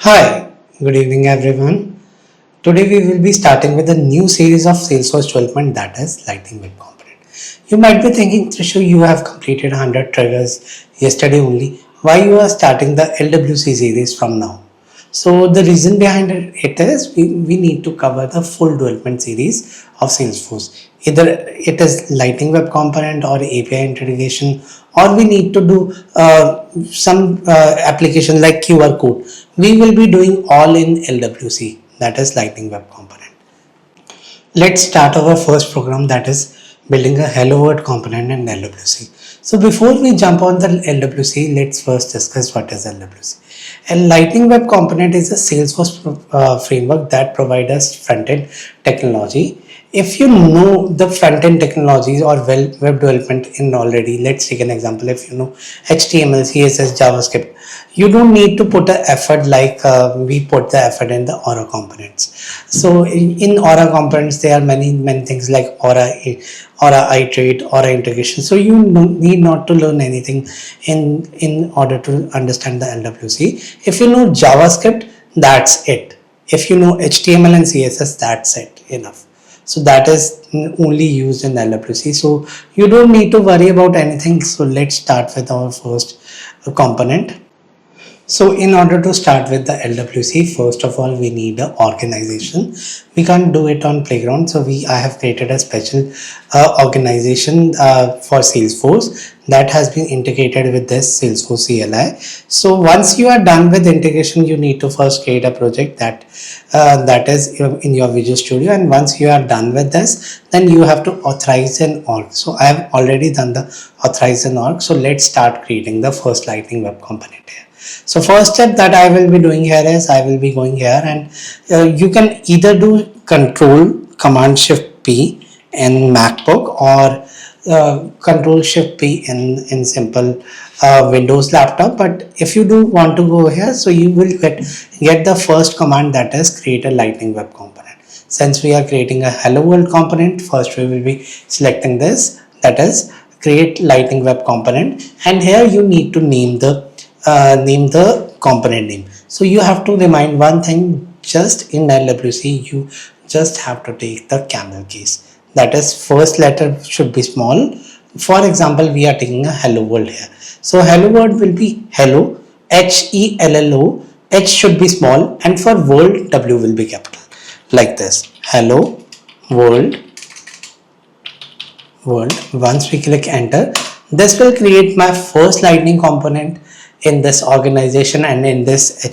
Hi, good evening everyone. Today we will be starting with a new series of Salesforce development, that is Lightning Web Component. You might be thinking, Trishu, you have completed 100 triggers yesterday only. Why you are starting the LWC series from now? So the reason behind it is we need to cover the full development series of Salesforce. Either it is Lightning Web Component or API integration, or we need to do some application like QR code. We will be doing all in LWC, that is Lightning Web Component. Let's start our first program, that is building a Hello World component in LWC. So before we jump on the LWC, let's first discuss what is LWC. A Lightning Web Component is a Salesforce framework that provides us front-end technology. If you know the front-end technologies or web development in already, let's take an example. If you know HTML, CSS, JavaScript, you don't need to put an effort like we put the effort in the Aura components. So in Aura components, there are many things like Aura iterate, Aura integration. So you need not to learn anything in order to understand the LWC. If you know JavaScript, that's it. If you know HTML and CSS, that's it, enough. So that is only used in LWC. So you don't need to worry about anything. So let's start with our first component. So in order to start with the LWC, first of all, we need an organization. We can't do it on Playground. So I have created a special organization for Salesforce that has been integrated with this Salesforce CLI. So once you are done with integration, you need to first create a project that is in your Visual Studio. And once you are done with this, then you have to authorize an org. So I have already done the authorize an org. So let's start creating the first Lightning Web Component here. So first step that I will be doing here is I will be going here, and you can either do Control Command Shift P in MacBook or Control Shift P in simple Windows laptop. But if you do want to go here, so you will get the first command, that is create a Lightning Web Component. Since we are creating a Hello World component, first we will be selecting this, that is create Lightning Web Component, and here you need to name the component name. So you have to remind one thing, just in LWC you just have to take the camel case, that is first letter should be small. For example, we are taking a Hello World here. So Hello World will be hello, HELLO, H should be small, and for world, W will be capital, like this, Hello World. Once we click enter, this will create my first Lightning component in this organization and in this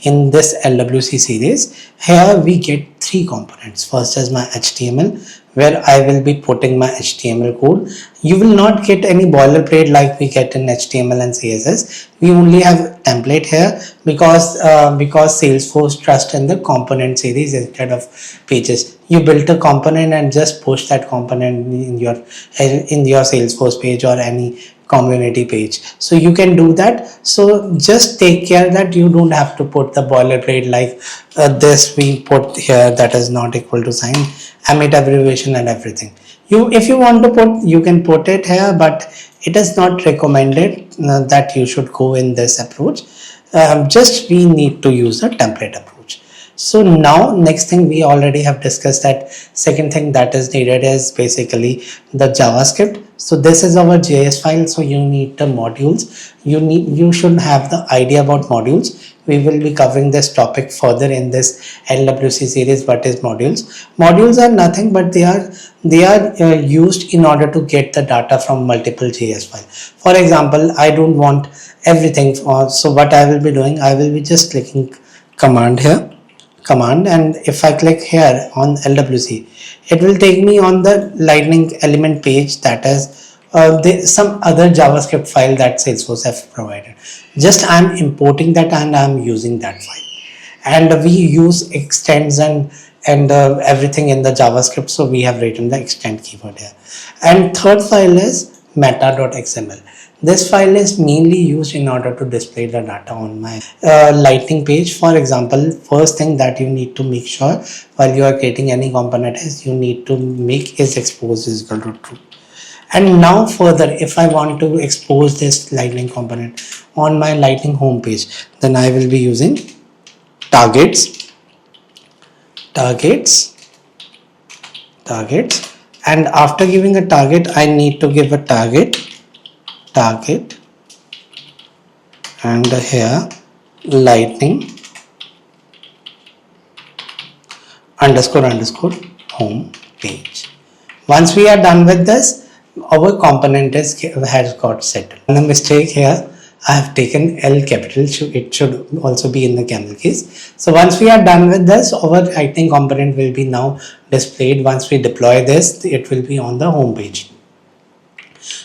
in this LWC series. Here we get three components. First is my HTML, where I will be putting my HTML code. You will not get any boilerplate like we get in HTML and CSS. We only have template here because Salesforce trusts in the component series instead of pages. You built a component and just push that component in your Salesforce page or any community page. So you can do that. So just take care that you don't have to put the boilerplate like this we put here, that is not equal to sign, emit abbreviation and everything. If you want to put, you can put it here, but it is not recommended that you should go in this approach. Just we need to use a template approach. So now next thing, we already have discussed that second thing that is needed is basically the JavaScript. So this is our JS file. So you need the modules. You should have the idea about modules. We will be covering this topic further in this LWC series. What is modules? Modules are nothing but they are used in order to get the data from multiple JS files. For example, I don't want everything. So what I will be doing, I will be just clicking command here. And if I click here on LWC, it will take me on the Lightning element page, that is some other JavaScript file that Salesforce have provided. Just I'm importing that and I'm using that file, and we use extends and everything in the JavaScript. So we have written the extend keyword here. And third file is meta.xml. This file is mainly used in order to display the data on my Lightning page. For example, first thing that you need to make sure while you are creating any component is you need to make is expose is equal to true. And now further, if I want to expose this Lightning component on my Lightning home page, then I will be using targets, targets, targets, and after giving a target I need to give a target, and here lightning underscore home page. Once we are done with this, our component has got settled. And the mistake here, I have taken L capital, it should also be in the camel case. So once we are done with this, our lightning component will be now displayed. Once we deploy this, it will be on the home page.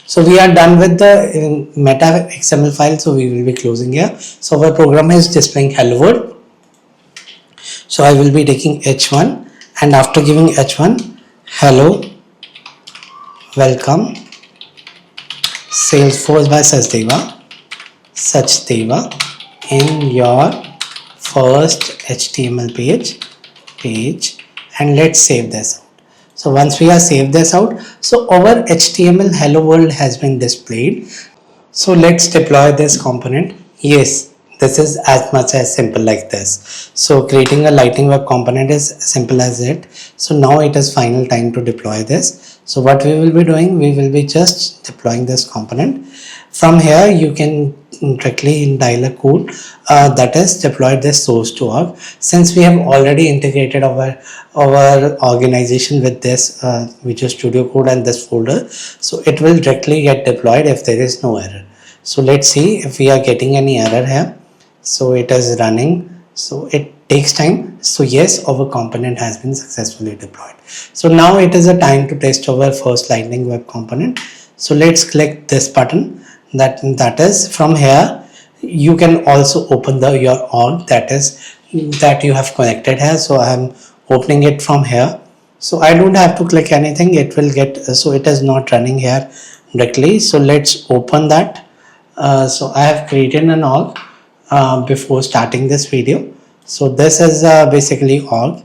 So we are done with the meta XML file, so we will be closing here. So our program is displaying hello world. So I will be taking H1, and after giving H1, hello, welcome, Salesforce by Sachdeva in your first HTML page, and let's save this out. So once we have saved this out, so our HTML hello world has been displayed. So let's deploy this component. Yes, this is as much as simple like this. So creating a lightning web component is simple as it. So now it is final time to deploy this. So what we will be doing, we will be just deploying this component. From here you can directly dial a code that is deploy this source to org. Since we have already integrated our organization with this Visual Studio Code and this folder, so it will directly get deployed if there is no error. So let's see if we are getting any error here. So it is running, so it takes time. So yes, our component has been successfully deployed. So now it is a time to test our first lightning web component. So let's click this button. That is, from here you can also open your org that you have connected here. So I am opening it from here. So I don't have to click anything, it will get, so it is not running here directly. So let's open that. So I have created an org before starting this video. So this is basically org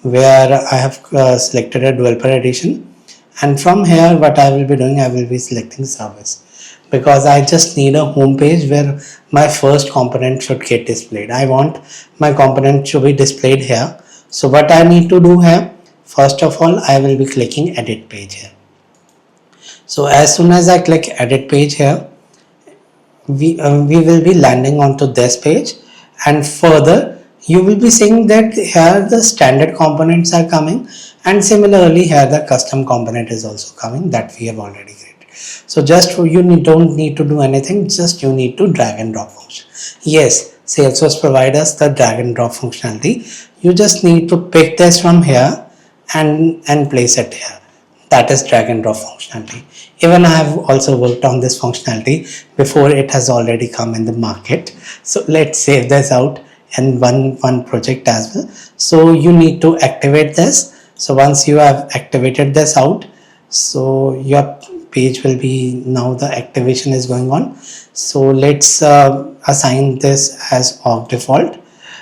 where I have selected a developer edition, and from here what I will be doing, I will be selecting service, because I just need a home page where my first component should get displayed. I want my component to be displayed here. So what I need to do here, first of all, I will be clicking edit page here. So as soon as I click edit page here, we will be landing onto this page, and further you will be seeing that here the standard components are coming, and similarly here the custom component is also coming that we have already created. So just don't need to do anything, just you need to drag and drop function. Yes, Salesforce provides us the drag and drop functionality. You just need to pick this from here and place it here. That is drag and drop functionality. Even I have also worked on this functionality before it has already come in the market. So let's save this out in one project as well. So you need to activate this. So once you have activated this out, so your page will be, now the activation is going on. So let's assign this as org default.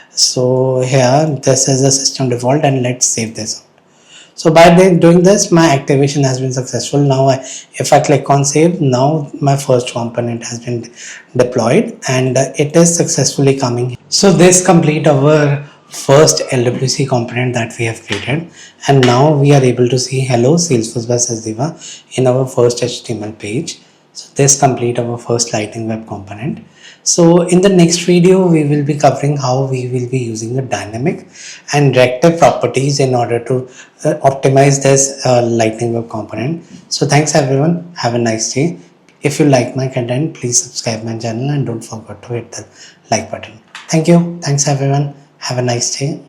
So here this is a system default, and let's save this out. So by doing this, my activation has been successful. Now if I click on save, now my first component has been deployed and it is successfully coming. So this complete our first LWC component that we have created, and now we are able to see hello Salesforce by Sachdeva in our first HTML page. So this complete our first lightning web component. So in the next video, we will be covering how we will be using the dynamic and reactive properties in order to optimize this lightning web component. So thanks everyone. Have a nice day. If you like my content, please subscribe my channel and don't forget to hit the like button. Thank you. Thanks everyone. Have a nice day.